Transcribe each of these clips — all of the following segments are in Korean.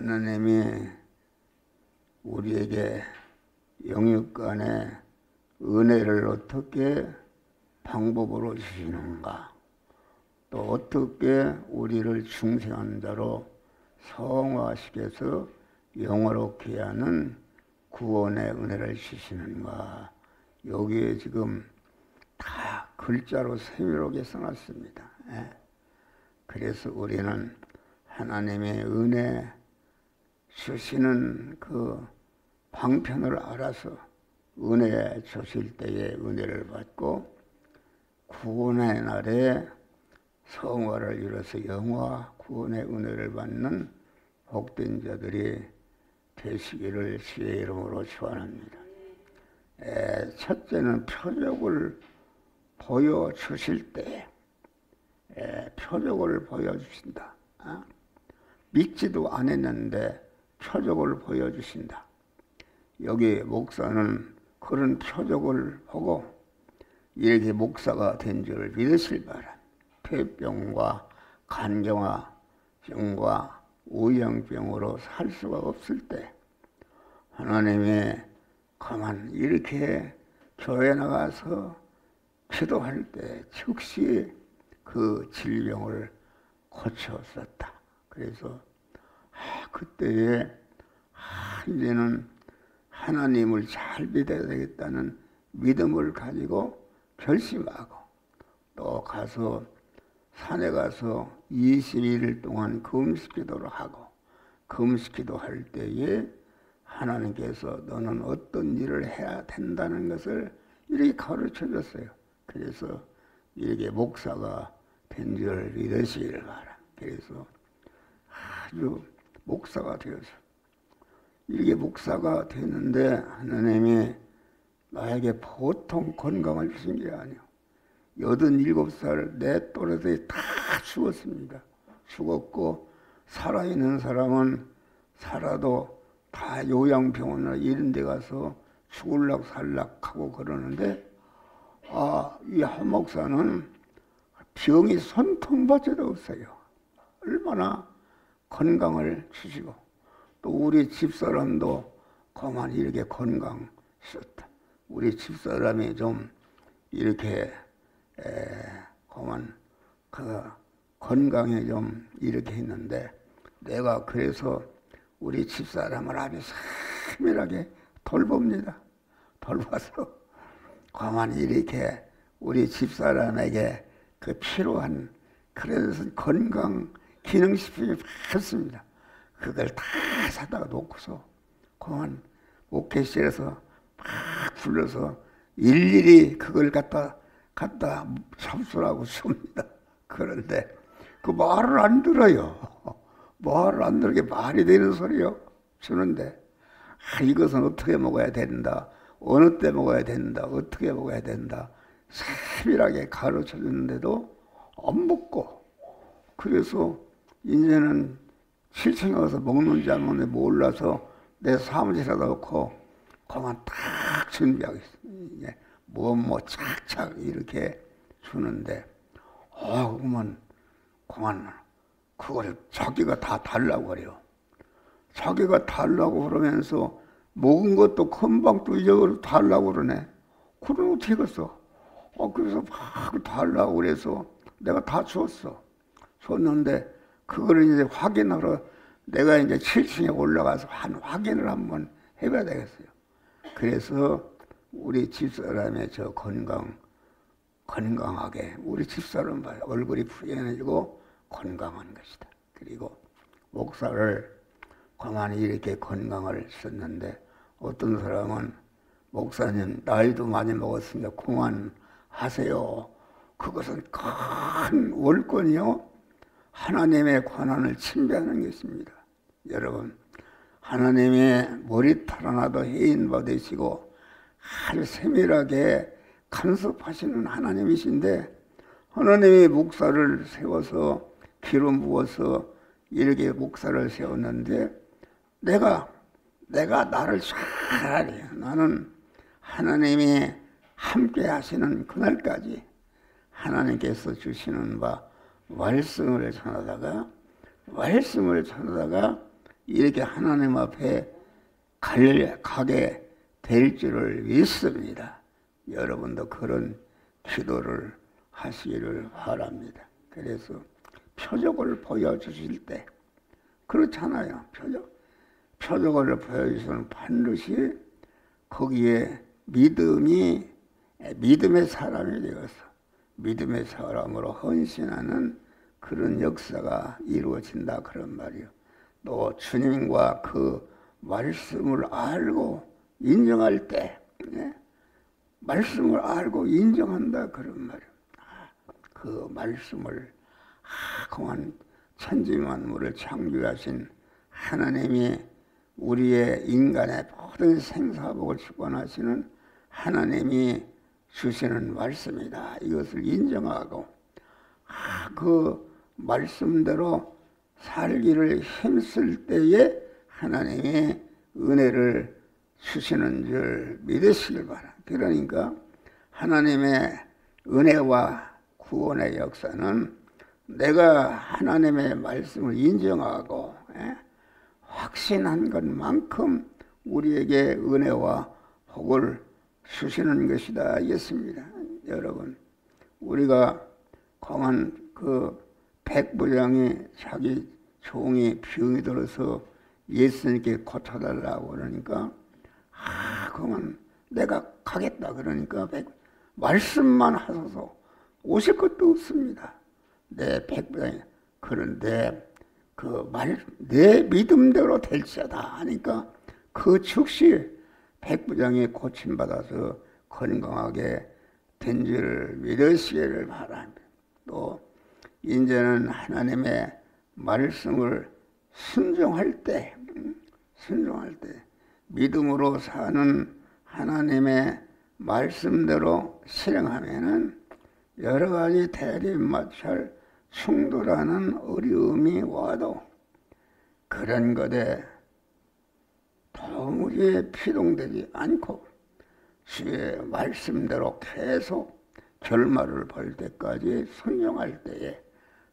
하나님이 우리에게 영육간의 은혜를 어떻게 방법으로 주시는가, 또 어떻게 우리를 중생한 자로 성화시켜서 영화롭게 하는 구원의 은혜를 주시는가, 여기에 지금 다 글자로 세밀하게 써놨습니다. 그래서 우리는 하나님의 은혜 주시는 그 방편을 알아서 은혜 주실 때에 은혜를 받고 구원의 날에 성화를 이뤄서 영화 구원의 은혜를 받는 복된 자들이 되시기를 주의 이름으로 축원합니다. 첫째는 표적을 보여주실 때, 표적을 보여주신다. 믿지도 않았는데 표적을 보여주신다. 여기 목사는 그런 표적을 보고 이렇게 목사가 된 줄 믿으실 바람. 폐병과 간경화병과 우양병으로 살 수가 없을 때 하나님이 가만 이렇게 교회 나가서 기도할 때 즉시 그 질병을 고쳤었다. 그래서 그때에 이제는 하나님을 잘 믿어야 되겠다는 믿음을 가지고 결심하고 또 가서 산에 가서 21일 동안 금식기도를 하고 금식기도할 때에 하나님께서 너는 어떤 일을 해야 된다는 것을 이렇게 가르쳐 줬어요. 그래서 이렇게 목사가 된 줄 믿으시기를 바랍니다. 그래서 아주 목사가 되어서 이렇게 목사가 되는데 하나님이 나에게 보통 건강을 주신 게 아니에요. 87살 내 또래들이 다 죽었습니다. 죽었고 살아있는 사람은 살아도 다 요양병원이나 이런 데 가서 죽을락 살락하고 그러는데 이 한 목사는 병이 손통받지도 없어요. 얼마나 건강을 주시고 또 우리 집사람도 가만히 이렇게 건강하셨다. 우리 집사람이 좀 이렇게 가만 그 건강에 좀 이렇게 했는데 내가 그래서 우리 집사람을 아주 세밀하게 돌봅니다. 돌봐서 가만히 이렇게 우리 집사람에게 그 필요한 그래서 건강 기능식품이 많습니다. 그걸 다 사다가 놓고서 그만 목회실에서 막 불러서 일일이 그걸 갖다 접수하고 줍니다. 그런데 그 말을 안 들어요. 말을 안 들게 말이 되는 소리요. 주는데 이것은 어떻게 먹어야 된다. 어느 때 먹어야 된다. 어떻게 먹어야 된다. 세밀하게 가르쳐 주는데도 안 먹고 그래서 이제는 7층에 가서 먹는지 안 먹는지 몰라서 내 사무실에 놓고 그만 딱 준비하겠습니다. 뭐 착착 이렇게 주는데 그만 그걸 자기가 다 달라고 그래요. 자기가 달라고 그러면서 먹은 것도 금방 또 잊어버리고 달라고 그러네. 그럼 어떻게 했어? 그래서 막 달라고 그래서 내가 다 줬어. 줬는데 그거를 이제 확인하러 내가 이제 7층에 올라가서 확인을 한번 해봐야 되겠어요. 그래서 우리 집사람의 저 건강하게 우리 집사람 봐요. 얼굴이 푸근해지고 건강한 것이다. 그리고 목사를 가만히 이렇게 건강을 썼는데 어떤 사람은 목사님 나이도 많이 먹었으니까 그만하세요. 그것은 큰 월권이요. 하나님의 권한을 침해하는 것입니다. 여러분 하나님의 머리털 하나도 해인 받으시고 아주 세밀하게 간섭하시는 하나님이신데 하나님이 목사를 세워서 기름 부어서 이렇게 목사를 세웠는데 내가 나를 잘 알아요. 나는 하나님이 함께 하시는 그날까지 하나님께서 주시는 바 말씀을 전하다가 이렇게 하나님 앞에 가게 될 줄을 믿습니다. 여러분도 그런 기도를 하시기를 바랍니다. 그래서 표적을 보여주실 때 그렇잖아요. 표적을 보여주시면 반드시 거기에 믿음의 사람이 되어서 믿음의 사람으로 헌신하는 그런 역사가 이루어진다 그런 말이요. 또 주님과 그 말씀을 알고 인정할 때 말씀을 알고 인정한다 그런 말이요. 그 말씀을 그만 천지만물을 창조하신 하나님이 우리의 인간의 모든 생사복을 주관하시는 하나님이 주시는 말씀이다. 이것을 인정하고 그 말씀대로 살기를 힘쓸 때에 하나님의 은혜를 주시는 줄 믿으시길 바랍니다. 그러니까 하나님의 은혜와 구원의 역사는 내가 하나님의 말씀을 인정하고 확신한 것만큼 우리에게 은혜와 복을 주시는 것이다 하겠습니다. 여러분, 우리가 공한 그 백부장이 자기 종이 병이 들어서 예수님께 고쳐달라고 그러니까 그러면 내가 가겠다 그러니까 말씀만 하소서 오실 것도 없습니다. 내 백부장이 그런데 내 믿음대로 될지어다 하니까 그 즉시 백부장이 고침받아서 건강하게 된 줄 믿으시기를 바랍니다. 또 이제는 하나님의 말씀을 순종할 때 믿음으로 사는 하나님의 말씀대로 실행하면은 여러 가지 대립마찰 충돌하는 어려움이 와도 그런 것에 도무지 피동되지 않고 주의 말씀대로 계속 결말을 볼 때까지 순종할 때에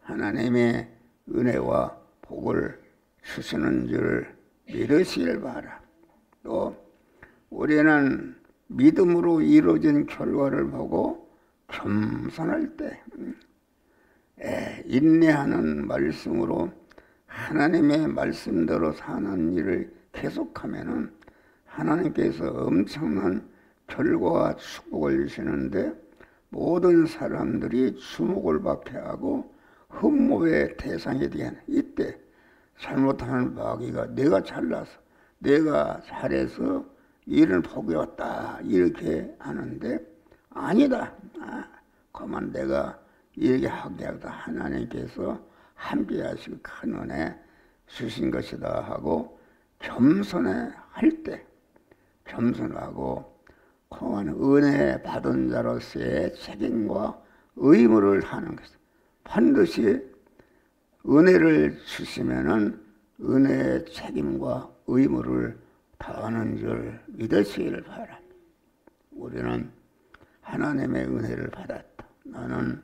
하나님의 은혜와 복을 주시는 줄 믿으시길 바라. 또 우리는 믿음으로 이루어진 결과를 보고 겸손할 때 인내하는 말씀으로 하나님의 말씀대로 사는 일을 계속하면은 하나님께서 엄청난 결과와 축복을 주시는데 모든 사람들이 주목을 받게 하고 흠모의 대상이 되는 이때 잘못하는 마귀가 내가 잘나서 내가 잘해서 일을 복이 왔다 이렇게 하는데 아니다. 그만 내가 이렇게 하게 하다 하나님께서 함께 하시고 큰 은혜 주신 것이다 하고 겸손해 할 때 겸손하고 그만 은혜 받은 자로서의 책임과 의무를 하는 것입니다. 반드시 은혜를 주시면은 은혜의 책임과 의무를 다하는 줄 믿으시기를 바랍니다. 우리는 하나님의 은혜를 받았다. 나는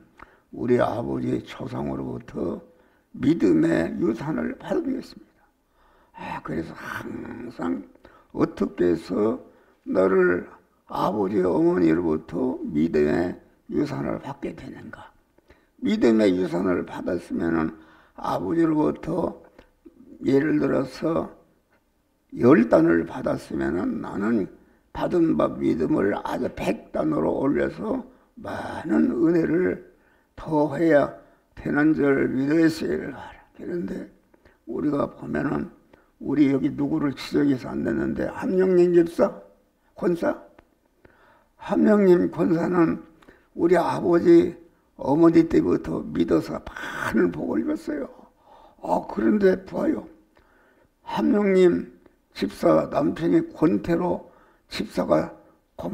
우리 아버지 조상으로부터 믿음의 유산을 받은 것입니다. 그래서 항상 어떻게 해서 너를 아버지 어머니로부터 믿음의 유산을 받게 되는가? 믿음의 유산을 받았으면 아버지로부터 예를 들어서 10단을 받았으면 나는 받은 바 믿음을 아주 100단으로 올려서 많은 은혜를 더해야 되는 줄 믿으시기를 바라. 그런데 우리가 보면은 우리 여기 누구를 지적해서 안 되는데 함영님 집사, 권사, 함영님 권사는 우리 아버지 어머니 때부터 믿어서 많은 복을 입었어요. 그런데 봐요. 함영님 집사 남편이 권태로 집사가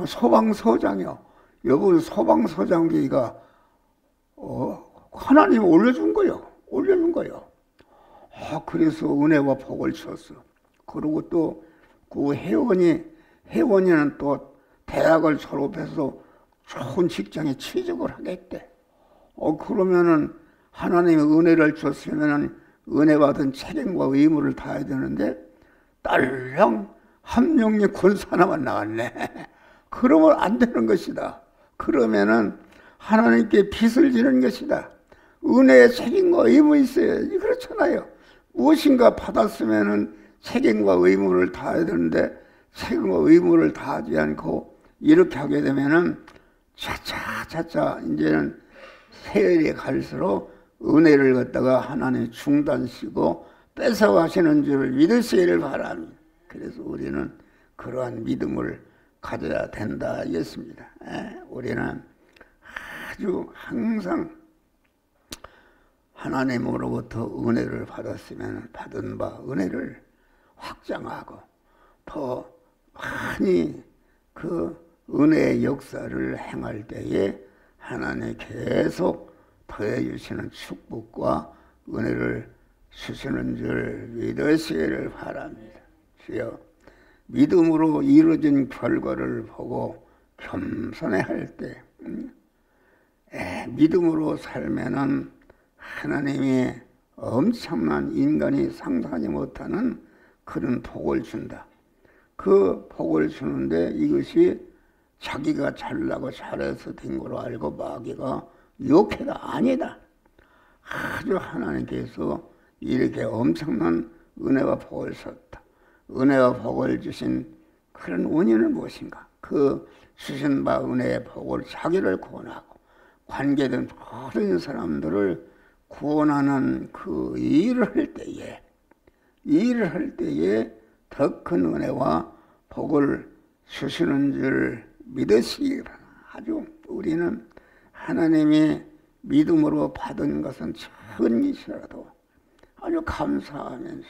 소방서장이요. 여보 소방서장기가 하나님 올려준 거요. 그래서 은혜와 복을 주었어. 그리고 또 그 혜원이는 또 대학을 졸업해서 좋은 직장에 취직을 하겠대. 그러면은 하나님의 은혜를 줬으면은 은혜 받은 책임과 의무를 다해야 되는데 딸랑 함령의 권사 하나만 나왔네. 그러면 안 되는 것이다. 그러면은 하나님께 빚을 지는 것이다. 은혜의 책임과 의무 있어야지. 그렇잖아요. 무엇인가 받았으면은 책임과 의무를 다해야 되는데 책임과 의무를 다하지 않고 이렇게 하게 되면은 차차 이제는 세월이 갈수록 은혜를 갖다가 하나님 중단시키고 뺏어가시는 줄 믿으시기를 바랍니다. 그래서 우리는 그러한 믿음을 가져야 된다 했습니다. 우리는 아주 항상 하나님으로부터 은혜를 받았으면 받은 바 은혜를 확장하고 더 많이 그 은혜의 역사를 행할 때에 하나님이 계속 더해 주시는 축복과 은혜를 주시는 줄 믿으시기를 바랍니다. 주여, 믿음으로 이루어진 결과를 보고 겸손해할 때 믿음으로 살면은 하나님이 엄청난 인간이 상상하지 못하는 그런 복을 준다. 그 복을 주는데 이것이 자기가 잘나고 잘해서 된 거로 알고 마귀가 욕해다. 아니다. 아주 하나님께서 이렇게 엄청난 은혜와 복을 줬다. 은혜와 복을 주신 그런 원인은 무엇인가? 그 주신 바 은혜의 복을 자기를 구원하고 관계된 모든 사람들을 구원하는 그 일을 할 때에 더 큰 은혜와 복을 주시는 줄 믿으시기 바랍니다. 아주 우리는 하나님이 믿음으로 받은 것은 작은 것이라도 아주 감사하면서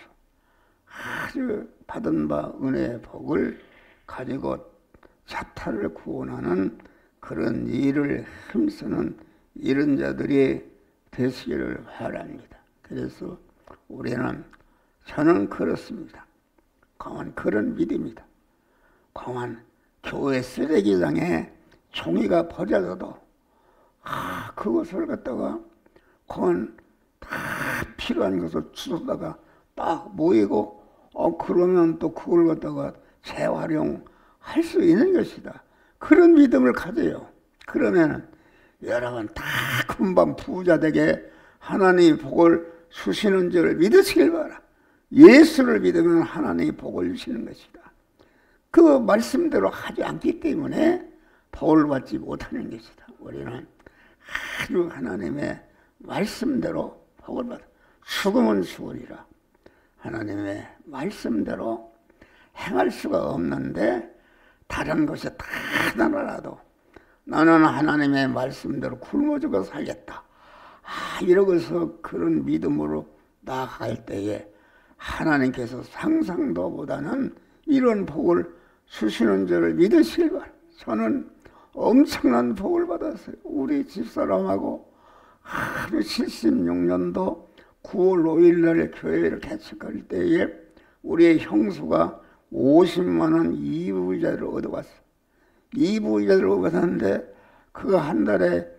아주 받은 바 은혜의 복을 가지고 자타를 구원하는 그런 일을 힘쓰는 이런 자들이 되시기를 바랍니다. 그래서 저는 그렇습니다. 강한 그런 믿음이다. 강한 교회 쓰레기장에 종이가 버려져도 그것을 갖다가 강한 다 필요한 것을 주워다가 딱 모이고 그러면 또 그걸 갖다가 재활용할 수 있는 것이다. 그런 믿음을 가져요. 그러면은 여러분 다 금방 부자 되게 하나님이 복을 주시는 줄 믿으시길 바라. 예수를 믿으면 하나님이 복을 주시는 것이다. 그 말씀대로 하지 않기 때문에 복을 받지 못하는 것이다. 우리는 아주 하나님의 말씀대로 복을 받아. 죽으면 죽으리라. 하나님의 말씀대로 행할 수가 없는데 다른 것이 다 나라라도 나는 하나님의 말씀대로 굶어 죽어 살겠다. 이러고서 그런 믿음으로 나아갈 때에 하나님께서 상상도 못하는 이런 복을 주시는 줄을 믿으시길 바랍니다. 저는 엄청난 복을 받았어요. 우리 집사람하고 아주 76년도 9월 5일 날 교회를 개척할 때에 우리의 형수가 50만 원 이부자를 얻어왔어요. 이부자를 얻었는데 그거 한 달에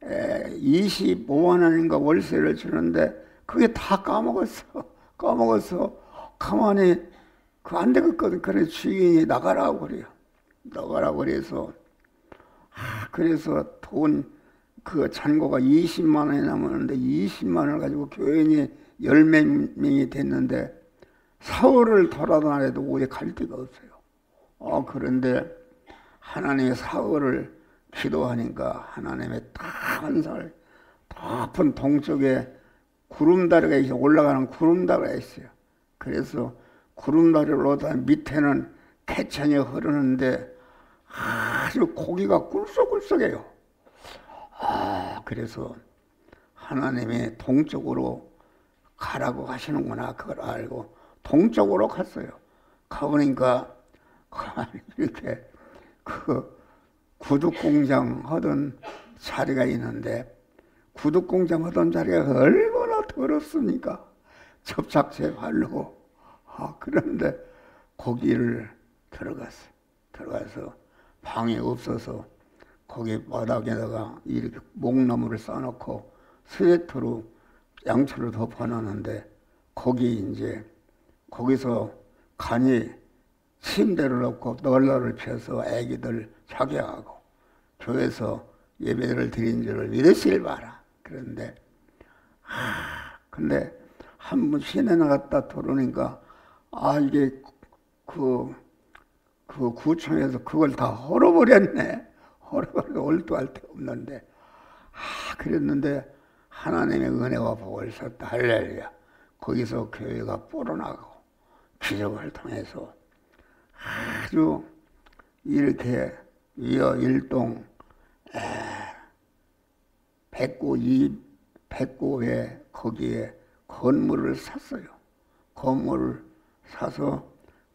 25만 원인가 월세를 주는데 그게 다 까먹었어. 가만히 안 되겠거든. 그래 주인이 나가라고 그래요. 나가라고 그래서 그래서 돈 그 잔고가 20만 원이 남았는데 20만 원을 가지고 교인이 10몇 명이 됐는데 사흘을 돌아다녀도 오래 갈 데가 없어요. 그런데 하나님의 사흘을 기도하니까 하나님의 한 살 높은 동쪽에 구름다리가 있어 올라가는 구름다리가 있어요. 그래서 구름다리를 올라다 밑에는 개천이 흐르는데 아주 고기가 꿀썩꿀썩해요. 그래서 하나님이 동쪽으로 가라고 하시는구나 그걸 알고 동쪽으로 갔어요. 가보니까 이렇게 그 구두공장 하던 자리가 있는데 구두공장 하던 자리가 얼마나 더럽습니까? 접착제 바르고 그런데 거기를 들어가서 방이 없어서 거기 바닥에다가 이렇게 목나무를 쌓아놓고 스웨터로 양초를 덮어놨는데 거기 이제 거기서 간이 침대를 놓고 널널을 펴서 애기들 자게 하고 교회에서 예배를 드린 줄을 믿으실 바라. 그런데 근데 한 번 시내 나갔다 들어오니까 이게 그 구청에서 그걸 다 헐어버렸네. 헐어버리고 얼토할 데 없는데 그랬는데 하나님의 은혜와 복을 줬다. 할렐루야. 거기서 교회가 뻗어나가고 기적을 통해서 아주 이렇게 위어 일동 백고에 거기에 건물을 샀어요. 건물을 사서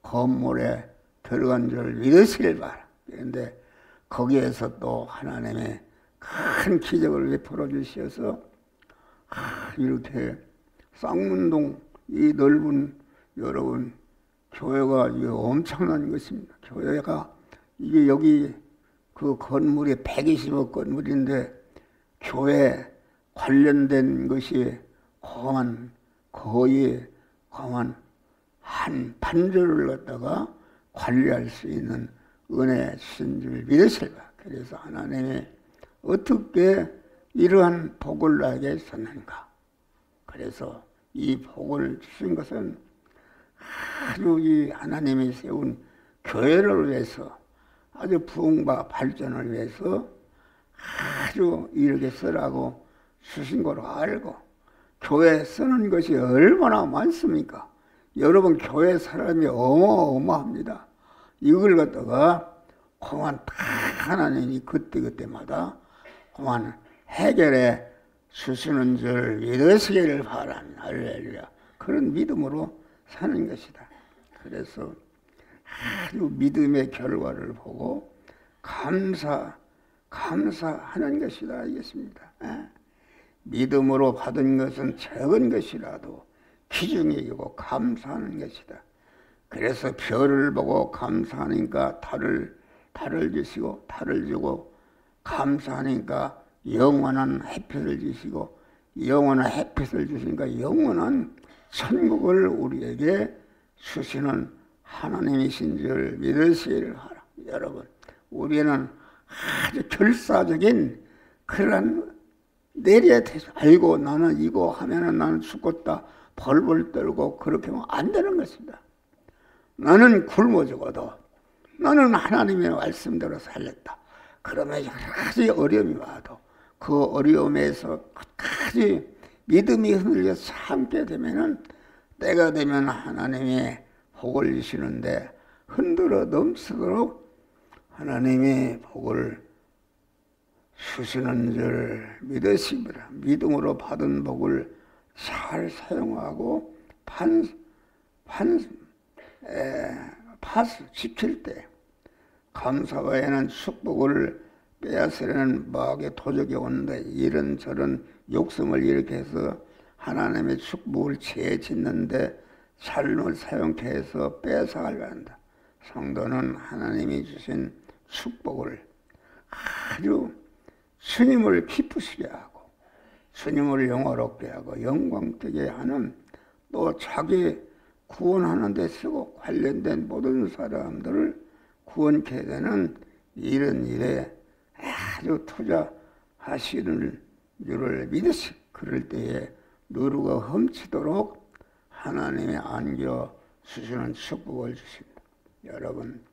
건물에 들어간 줄 믿으실 바라. 그런데 거기에서 또 하나님의 큰 기적을 베풀어 주셔서 이렇게 쌍문동 이 넓은 여러분 교회가 이게 엄청난 것입니다. 교회가 이게 여기 그 건물이 120억 건물인데 교회 관련된 것이 거의 한 반절을 갖다가 관리할 수 있는 은혜 주신 줄 믿으실까? 그래서 하나님이 어떻게 이러한 복을 나에게 줬는가? 그래서 이 복을 주신 것은 아주 이 하나님이 세운 교회를 위해서 아주 부흥과 발전을 위해서 아주 이렇게 쓰라고 주신 거로 알고 교회 쓰는 것이 얼마나 많습니까? 여러분 교회 사람이 어마어마합니다. 이걸 갖다가 그만 다 하나님이 그때그때마다 그만 해결해 주시는 줄 믿으시기를 바랍니다. 할렐루야. 그런 믿음으로 사는 것이다. 그래서 아주 믿음의 결과를 보고 감사하는 것이다 알겠습니다. 믿음으로 받은 것은 적은 것이라도 기중이 이고 감사하는 것이다. 그래서 별을 보고 감사하니까 달을 주시고 달을 주고 감사하니까 영원한 햇빛을 주시고 영원한 햇빛을 주시니까 영원한 천국을 우리에게 주시는 하나님이신 줄 믿으시기를 하라. 여러분 우리는 아주 결사적인 그런 내려야 돼서 알고 나는 이거 하면은 나는 죽겠다 벌벌 떨고 그렇게 하면 안 되는 것입니다. 나는 굶어 죽어도 나는 하나님의 말씀대로 살렸다. 그러면 여러 가지 어려움이 와도 그 어려움에서 끝까지 믿음이 흔들려서 참게 되면은 때가 되면 하나님의 복을 주시는데 흔들어 넘치도록 하나님의 복을 주시는 줄 믿으십니다. 믿음으로 받은 복을 잘 사용하고 지킬 때 감사 외에는 축복을 빼앗으려는 마귀의 도적이 오는데 이런저런 욕심을 일으켜서 하나님의 축복을 재짓는데 잘못 사용케 해서 뺏어가려 한다. 성도는 하나님이 주신 축복을 아주 주님을 기쁘시게 하고 주님을 영화롭게 하고 영광되게 하는 또 자기 구원하는 데 쓰고 관련된 모든 사람들을 구원케 되는 이런 일에 아주 투자하시는 줄을 믿으시. 그럴 때에 누루가 훔치도록 하나님의 안겨 주시는 축복을 주십니다. 여러분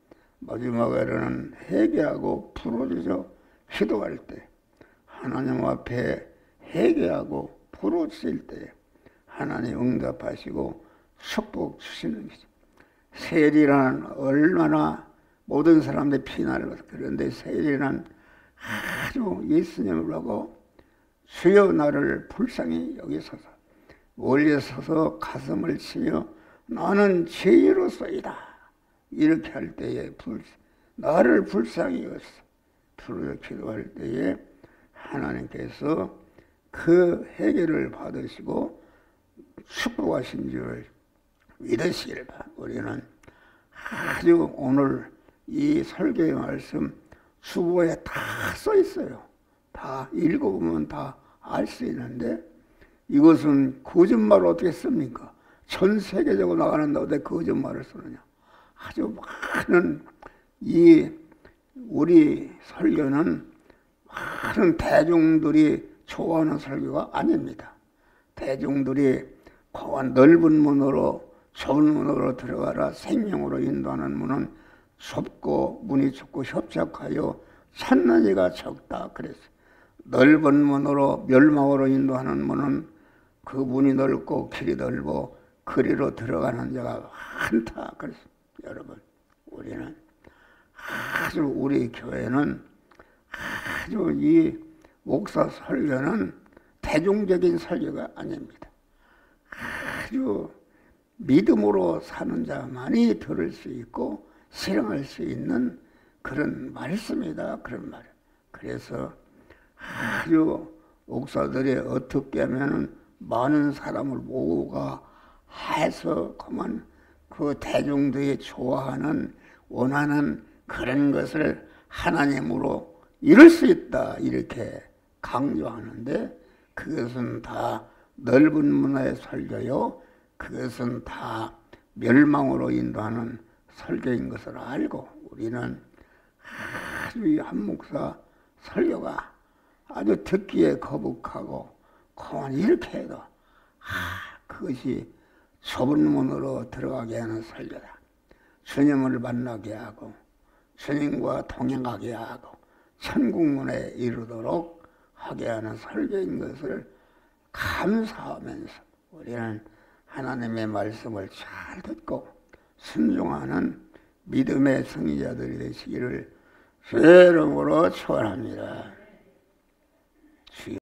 마지막에는 회개하고 부르짖어 기도할 때 하나님 앞에 회개하고 부르짖을 때 하나님 응답하시고 축복 주시는 것이죠. 세리는 얼마나 모든 사람들이 피난을 받았어요. 그런데 세리는 아주 예수님을 보고 주여 나를 불쌍히 여기소서 멀리 서서 가슴을 치며 나는 죄인으로소이다 이렇게 할 때에 나를 불쌍히 여기소서 부르짖어 기도할 때에 하나님께서 그 해결을 받으시고 축복하신 줄 믿으시길 바랍니다. 우리는 아주 오늘 이 설교의 말씀 수보에 다 써 있어요. 다 읽어보면 다 알 수 있는데 이것은 거짓말을 어떻게 씁니까? 전 세계적으로 나가는다고 내 거짓말을 쓰느냐. 아주 많은 이 우리 설교는 많은 대중들이 좋아하는 설교가 아닙니다. 대중들이 넓은 문으로 좁은 문으로 들어가라 생명으로 인도하는 문은 좁고 문이 좁고 협착하여 찾는 이가 적다 그랬어요. 넓은 문으로 멸망으로 인도하는 문은 그 문이 넓고 길이 넓고 그리로 들어가는 자가 많다 그랬어요. 여러분, 우리는 아주 우리 교회는 아주 이 목사 설교는 대중적인 설교가 아닙니다. 아주 믿음으로 사는 자만이 들을 수 있고 실행할 수 있는 그런 말씀이다. 그런 말. 그래서 아주 목사들이 어떻게 하면은 많은 사람을 모으가 해서 그만 그 대중들이 좋아하는 원하는 그런 것을 하나님으로 이룰 수 있다 이렇게 강조하는데 그것은 다 넓은 문화의 설교요. 그것은 다 멸망으로 인도하는 설교인 것을 알고 우리는 아주 한 목사 설교가 아주 듣기에 거북하고 그만 이렇게 해도 그것이 좁은 문으로 들어가게 하는 설교다. 주님을 만나게 하고 주님과 동행하게 하고 천국문에 이르도록 하게 하는 설교인 것을 감사하면서 우리는 하나님의 말씀을 잘 듣고 순종하는 믿음의 승리자들이 되시기를 주의 이름으로 축원합니다.